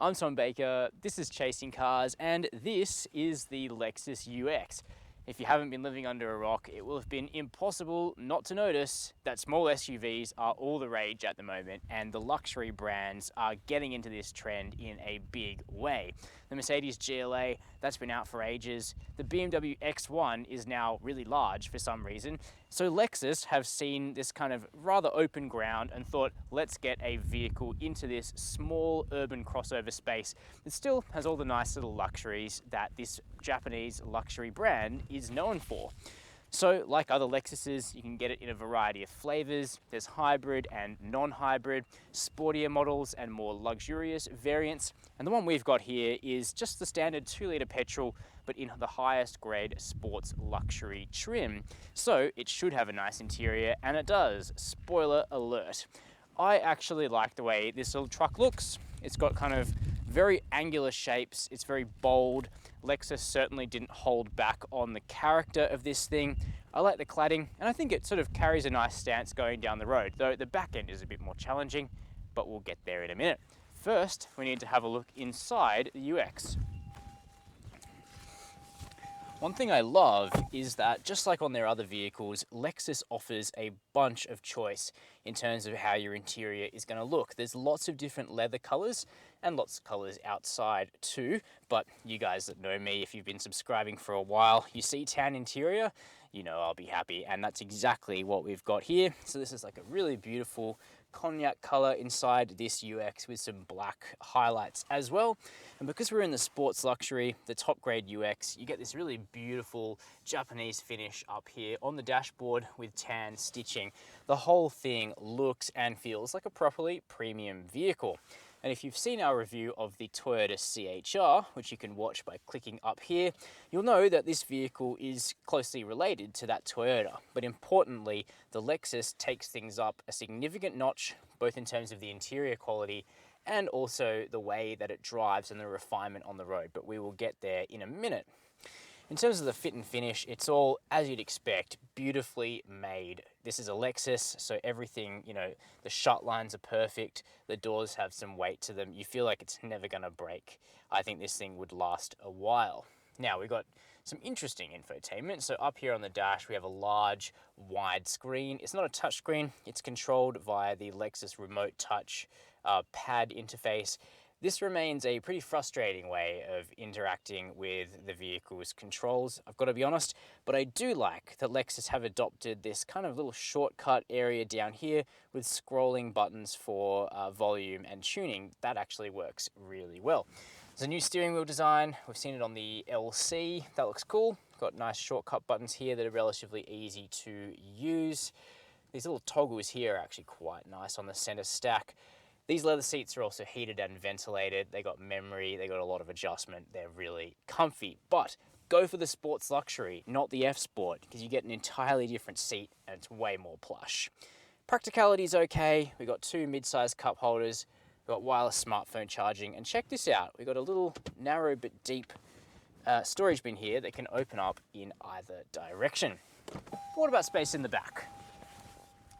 I'm Tom Baker, this is Chasing Cars, and this is the Lexus UX. If you haven't been living under a rock, it will have been impossible not to notice that small SUVs are all the rage at the moment, and the luxury brands are getting into this trend in a big way. The Mercedes GLA, that's been out for ages. The BMW X1 is now really large for some reason. So Lexus have seen this kind of rather open ground and thought, let's get a vehicle into this small urban crossover space that still has all the nice little luxuries that this Japanese luxury brand is known for. So like other Lexuses, you can get it in a variety of flavors. There's hybrid and non-hybrid, sportier models and more luxurious variants. And the one we've got here is just the standard 2-litre petrol, but in the highest grade sports luxury trim. So it should have a nice interior, and it does. Spoiler alert. I actually like the way this little truck looks. It's got kind of very angular shapes. It's very bold. Lexus certainly didn't hold back on the character of this thing. I like the cladding, and I think it sort of carries a nice stance going down the road, though the back end is a bit more challenging, but we'll get there in a minute. First, we need to have a look inside the UX. One thing I love is that, just like on their other vehicles, Lexus offers a bunch of choice in terms of how your interior is going to look. There's lots of different leather colors and lots of colors outside too, but you guys that know me, if you've been subscribing for a while, you see tan interior, you know I'll be happy, and that's exactly what we've got here. So this is like a really beautiful cognac color inside this UX with some black highlights as well. And because we're in the sports luxury, the top grade UX, you get this really beautiful Japanese finish up here on the dashboard with tan stitching. The whole thing looks and feels like a properly premium vehicle. And if you've seen our review of the Toyota CHR, which you can watch by clicking up here, you'll know that this vehicle is closely related to that Toyota. But importantly, the Lexus takes things up a significant notch, both in terms of the interior quality and also the way that it drives and the refinement on the road. But we will get there in a minute. In terms of the fit and finish, it's all, as you'd expect, beautifully made. This is a Lexus, so everything, you know, the shut lines are perfect, the doors have some weight to them. You feel like it's never gonna break. I think this thing would last a while. Now, we've got some interesting infotainment. So up here on the dash, we have a large, wide screen. It's not a touch screen, it's controlled via the Lexus Remote Touch pad interface. This remains a pretty frustrating way of interacting with the vehicle's controls, I've got to be honest, but I do like that Lexus have adopted this kind of little shortcut area down here with scrolling buttons for volume and tuning. That actually works really well. There's a new steering wheel design. We've seen it on the LC. That looks cool. Got nice shortcut buttons here that are relatively easy to use. These little toggles here are actually quite nice on the center stack. These leather seats are also heated and ventilated. They got memory, they got a lot of adjustment. They're really comfy, but go for the sports luxury, not the F Sport, because you get an entirely different seat and it's way more plush. Practicality is okay. We've got 2 mid-sized cup holders. We've got wireless smartphone charging, and check this out. We've got a little narrow but deep storage bin here that can open up in either direction. What about space in the back?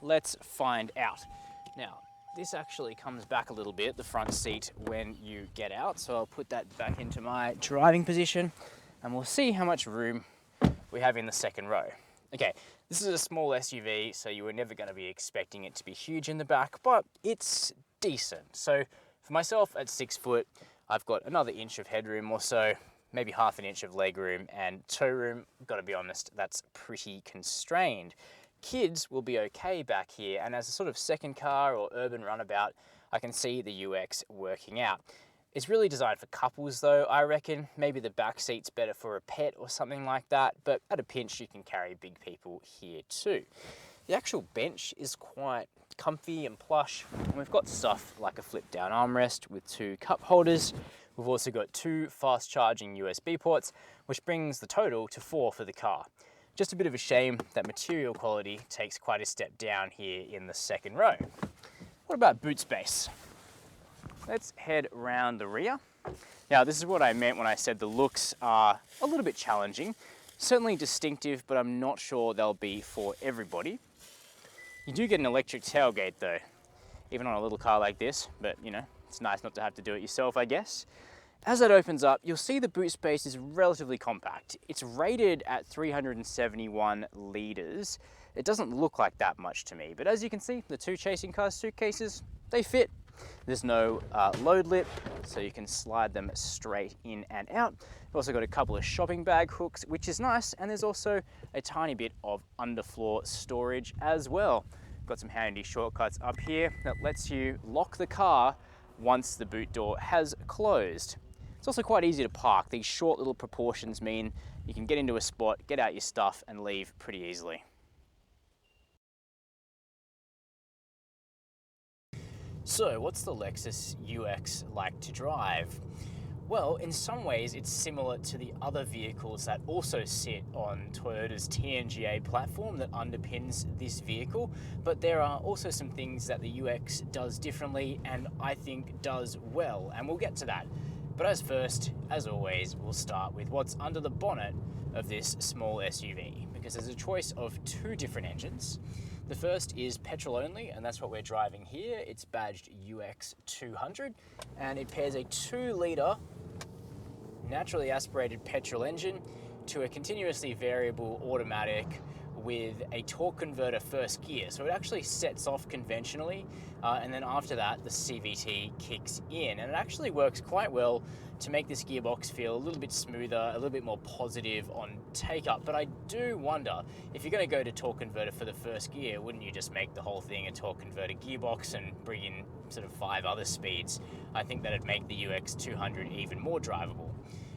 Let's find out. Now, this actually comes back a little bit, the front seat, when you get out. So I'll put that back into my driving position and we'll see how much room we have in the second row. Okay, this is a small SUV, so you were never going to be expecting it to be huge in the back, but it's decent. So for myself at 6 foot, I've got another inch of headroom or so, maybe half an inch of legroom, and toe room, got to be honest, that's pretty constrained. Kids will be okay back here, and as a sort of second car or urban runabout, I can see the UX working out. It's really designed for couples though, I reckon. Maybe the back seat's better for a pet or something like that, but at a pinch you can carry big people here too. The actual bench is quite comfy and plush, and we've got stuff like a flip down armrest with 2 cup holders. We've also got 2 fast charging USB ports, which brings the total to 4 for the car. Just a bit of a shame that material quality takes quite a step down here in the second row. What about boot space? Let's head around the rear. Now, this is what I meant when I said the looks are a little bit challenging. Certainly distinctive, but I'm not sure they'll be for everybody. You do get an electric tailgate though, even on a little car like this, but you know, It's nice not to have to do it yourself, I guess. As that opens up, you'll see the boot space is relatively compact. It's rated at 371 litres. It doesn't look like that much to me, but as you can see, the two chasing cars suitcases, they fit. There's no load lip, so you can slide them straight in and out. You've also got a couple of shopping bag hooks, which is nice, and there's also a tiny bit of underfloor storage as well. Got some handy shortcuts up here that lets you lock the car once the boot door has closed. It's also quite easy to park. These short little proportions mean you can get into a spot, get out your stuff, and leave pretty easily. So, what's the Lexus UX like to drive? Well, in some ways it's similar to the other vehicles that also sit on Toyota's TNGA platform that underpins this vehicle, but there are also some things that the UX does differently and I think does well, and we'll get to that. But as always, we'll start with what's under the bonnet of this small SUV, because there's a choice of two different engines. The first is petrol only, and that's what we're driving here. It's badged UX200, and it pairs a 2-litre naturally aspirated petrol engine to a continuously variable automatic with a torque converter first gear. So it actually sets off conventionally, and then after that the CVT kicks in, and it actually works quite well to make this gearbox feel a little bit smoother, a little bit more positive on take up. But I do wonder, if you're going to go to torque converter for the first gear, wouldn't you just make the whole thing a torque converter gearbox and bring in sort of 5 other speeds? I think that'd make the UX200 even more drivable.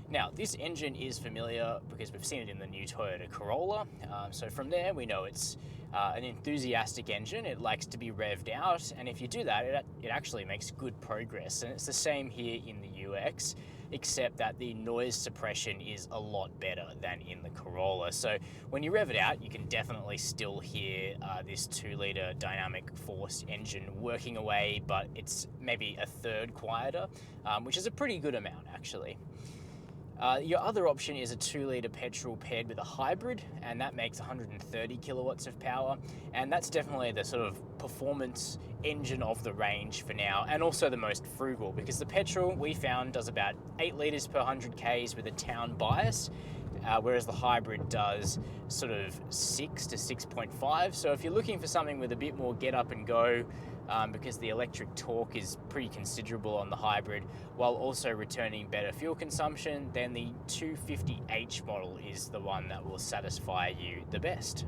Now, this engine is familiar because we've seen it in the new Toyota Corolla. So from there, we know it's an enthusiastic engine. It likes to be revved out, and if you do that, it actually makes good progress. And it's the same here in the UX, except that the noise suppression is a lot better than in the Corolla. So when you rev it out, you can definitely still hear this 2-litre dynamic force engine working away, but it's maybe a third quieter, which is a pretty good amount, actually. Your other option is a 2-litre petrol paired with a hybrid, and that makes 130 kilowatts of power, and that's definitely the sort of performance engine of the range for now, and also the most frugal, because the petrol we found does about 8 litres per 100 Ks with a town bias, whereas the hybrid does sort of 6 to 6.5. So if you're looking for something with a bit more get up and go, because the electric torque is pretty considerable on the hybrid, while also returning better fuel consumption, then the 250h model is the one that will satisfy you the best.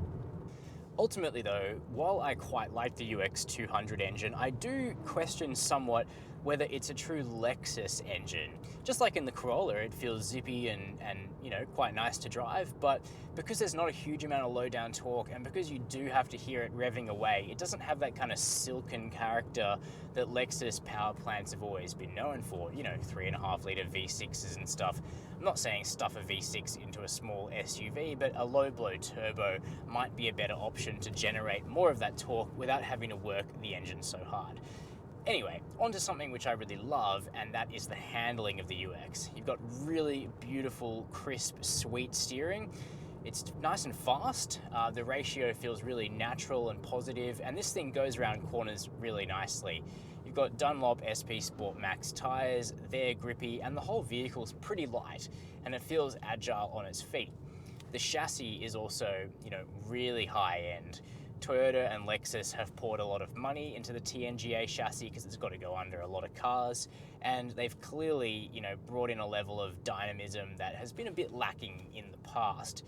Ultimately though, while I quite like the UX200 engine, I do question somewhat whether it's a true Lexus engine. Just like in the Corolla, it feels zippy and you know, quite nice to drive, but because there's not a huge amount of low down torque, and because you do have to hear it revving away, it doesn't have that kind of silken character that Lexus power plants have always been known for. You know, 3.5 litre V6s and stuff. I'm not saying stuff a V6 into a small SUV, but a low blow turbo might be a better option to generate more of that torque without having to work the engine so hard. Anyway, onto something which I really love, and that is the handling of the UX. You've got really beautiful, crisp, sweet steering. It's nice and fast. The ratio feels really natural and positive, and this thing goes around corners really nicely. You've got Dunlop SP Sport Max tyres, they're grippy, and the whole vehicle's pretty light, and it feels agile on its feet. The chassis is also, you know, really high end. Toyota and Lexus have poured a lot of money into the TNGA chassis because it's got to go under a lot of cars, and they've clearly, you know, brought in a level of dynamism that has been a bit lacking in the past.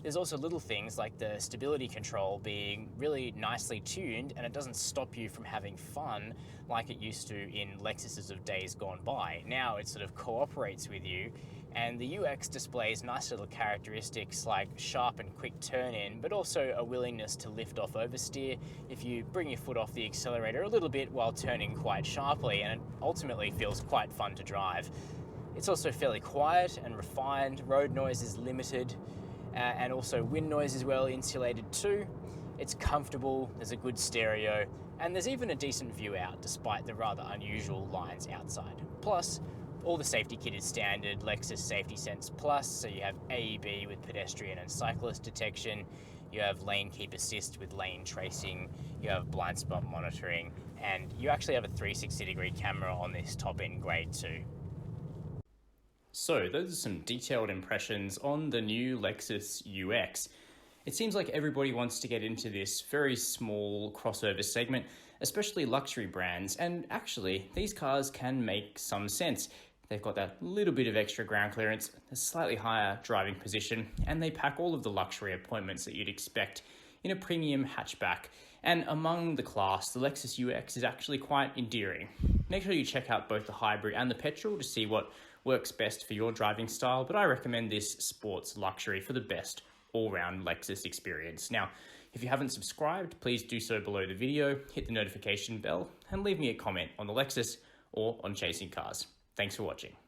There's also little things like the stability control being really nicely tuned, and it doesn't stop you from having fun like it used to in Lexuses of days gone by. Now it sort of cooperates with you, and the UX displays nice little characteristics like sharp and quick turn in, but also a willingness to lift off oversteer if you bring your foot off the accelerator a little bit while turning quite sharply, and it ultimately feels quite fun to drive. It's also fairly quiet and refined, road noise is limited, and also wind noise is well insulated too. It's comfortable, there's a good stereo, and there's even a decent view out despite the rather unusual lines outside. Plus, all the safety kit is standard Lexus Safety Sense Plus, so you have AEB with pedestrian and cyclist detection, you have lane keep assist with lane tracing, you have blind spot monitoring, and you actually have a 360-degree camera on this top-end grade too. So those are some detailed impressions on the new Lexus UX. It seems like everybody wants to get into this very small crossover segment, especially luxury brands, and actually these cars can make some sense. They've got that little bit of extra ground clearance, a slightly higher driving position, and they pack all of the luxury appointments that you'd expect in a premium hatchback. And among the class, the Lexus UX is actually quite endearing. Make sure you check out both the hybrid and the petrol to see what works best for your driving style, but I recommend this sports luxury for the best all-round Lexus experience. Now, if you haven't subscribed, please do so below the video, hit the notification bell, and leave me a comment on the Lexus or on Chasing Cars. Thanks for watching.